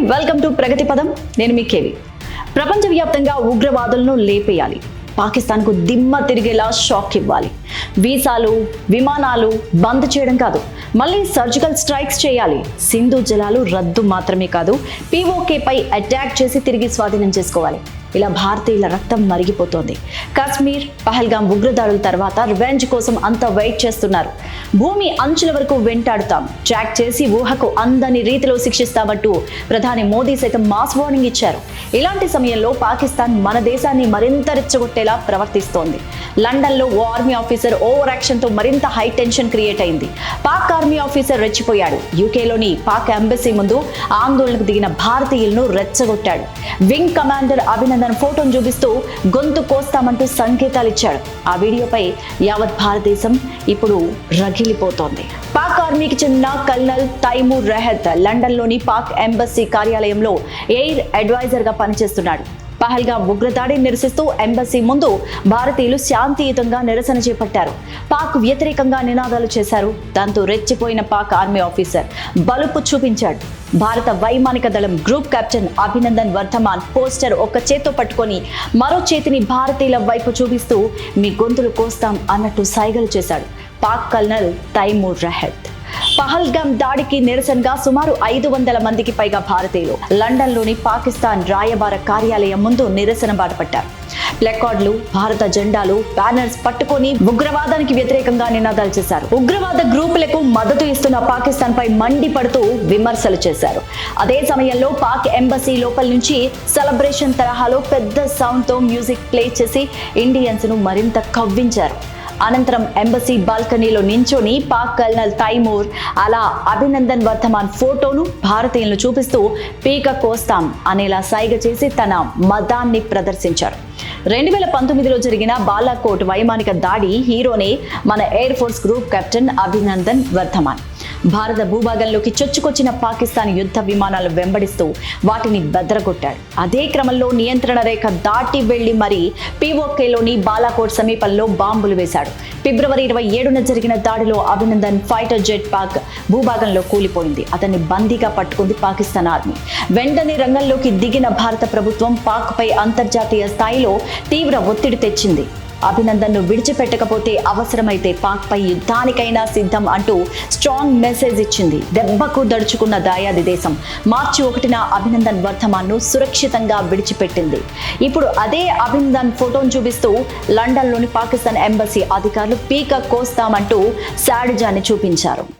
Welcome to ప్రగతి పదం. నేను మీ KV. ప్రపంచవ్యాప్తంగా ఉగ్రవాదులను లేపేయాలి. పాకిస్తాన్కు దిమ్మ తిరిగేలా షాక్ ఇవ్వాలి. వీసాలు, విమానాలు బంద్ చేయడం కాదు, మళ్ళీ సర్జికల్ స్ట్రైక్స్ చేయాలి. సింధు జలాలు రద్దు మాత్రమే కాదు, పీఓకేపై అటాక్ చేసి తిరిగి స్వాధీనం చేసుకోవాలి. ఇలా భారతీయుల రక్తం మరిగిపోతోంది. కాశ్మీర్, పహల్గాం ఉగ్రదాడుల తర్వాత రివెంజ్ కోసం అంతా వెయిట్ చేస్తున్నారు. భూమి అంచుల వరకు వెంటాడుతాం, ట్రాక్ చేసి ఊహకు అందని రీతిలో శిక్షిస్తామంటూ ప్రధాని మోదీ సైతం మాస్ వార్నింగ్ ఇచ్చారు. ఇలాంటి సమయంలో పాకిస్తాన్ మన దేశాన్ని మరింత రెచ్చగొట్టేలా ప్రవర్తిస్తోంది. లండన్లో ఓ ఆర్మీ ఆఫీసర్ ఓవర్ యాక్షన్తో మరింత హై టెన్షన్ క్రియేట్ అయింది. పాక్ ఆర్మీ ఆఫీసర్ రెచ్చిపోయాడు. యూకేలోని పాక్ ఎంబసీ ముందు ఆందోళనకు దిగిన భారతీయులను రెచ్చగొట్టాడు. వింగ్ కమాండర్ అభినందన్ ఫోటోను చూపిస్తూ గొంతు కోస్తామంటూ సంకేతాలు ఇచ్చాడు. ఆ వీడియోపై యావత్ భారతదేశం ఇప్పుడు రగిలిపోతోంది. పాక్ ఆర్మీకి చెందిన కల్నల్ తైమూర్ రెహత్ లండన్లోని పాక్ ఎంబసీ కార్యాలయంలో ఎయిర్ అడ్వైజర్ గా పనిచేస్తున్నాడు. పహల్గాం ఉగ్రదాడిని నిరసిస్తూ ఎంబసీ ముందు భారతీయులు శాంతియుతంగా నిరసన చేపట్టారు. పాక్ వ్యతిరేకంగా నినాదాలు చేశారు. దాంతో రెచ్చిపోయిన పాక్ ఆర్మీ ఆఫీసర్ బలుపు చూపించాడు. భారత వైమానిక దళం group captain Abhinandan Varthaman poster ఒక చేత్తో పట్టుకొని మరో చేతిని భారతీయుల వైపు చూపిస్తూ మీ గొంతులు కోస్తాం అన్నట్టు సైగలు చేశాడు పాక్ కల్నల్ తైమూర్ రెహత్. పహల్గాం దాడికి నిరసనగా సుమారు 500 మందికి పైగా భారతీయులు లండన్లోని పాకిస్తాన్ రాయబార కార్యాలయం ముందు నిరసన బాటపట్టారు. ప్లకార్డులు, భారత జెండాలు, బ్యానర్స్ పట్టుకొని ఉగ్రవాదానికి వ్యతిరేకంగా నినాదాలు చేశారు. ఉగ్రవాద గ్రూపులకు మద్దతు ఇస్తున్న పాకిస్తాన్ పై మండిపడుతూ విమర్శలు చేశారు. అదే సమయంలో పాక్ ఎంబసీ లోపల నుంచి సెలబ్రేషన్ తరహాలో పెద్ద సౌండ్ తో మ్యూజిక్ ప్లే చేసి ఇండియన్స్ ను మరింత కవ్వించారు. అనంతరం ఎంబసీ బాల్కనీలో నించొని పాక్ కల్నల్ తైమూర్ అలా అభినందన్ వర్ధమాన్ ఫోటోను భారతీయులను చూపిస్తూ పీక కోస్తాం అనేలా సైగ చేసి తన మతాన్ని ప్రదర్శించారు. 2019లో జరిగిన బాలాకోట్ వైమానిక దాడి హీరోనే మన air force group captain Abhinandan Varthaman. భారత భూభాగంలోకి చొచ్చుకొచ్చిన పాకిస్తాన్ యుద్ధ విమానాలు వెంబడిస్తూ వాటిని బెదరగొట్టాడు. అదే క్రమంలో నియంత్రణ రేఖ దాటి వెళ్లి మరీ పీఓకేలోని బాలాకోట్ సమీపంలో బాంబులు వేశాడు. ఫిబ్రవరి 27న జరిగిన దాడిలో అభినందన్ ఫైటర్ జెట్ పాక్ భూభాగంలో కూలిపోయింది. అతన్ని బందీగా పట్టుకుంది పాకిస్తాన్ ఆర్మీ. వెంటనే రంగంలోకి దిగిన భారత ప్రభుత్వం పాక్ పై అంతర్జాతీయ స్థాయిలో తీవ్ర ఒత్తిడి తెచ్చింది. అభినందన్ ను విడిచిపెట్టకపోతే అవసరమైతే పాక్ పై యుద్ధానికైనా సిద్ధం అంటూ స్ట్రాంగ్ మెసేజ్ ఇచ్చింది. దెబ్బకు దడుచుకున్న దాయాది దేశం మార్చి 1న అభినందన్ వర్ధమాన్ ను సురక్షితంగా విడిచిపెట్టింది. ఇప్పుడు అదే అభినందన్ ఫోటోను చూపిస్తూ లండన్లోని పాకిస్తాన్ ఎంబసీ అధికారులు పీక కోస్తామంటూ శాడిజాన్ని చూపించారు.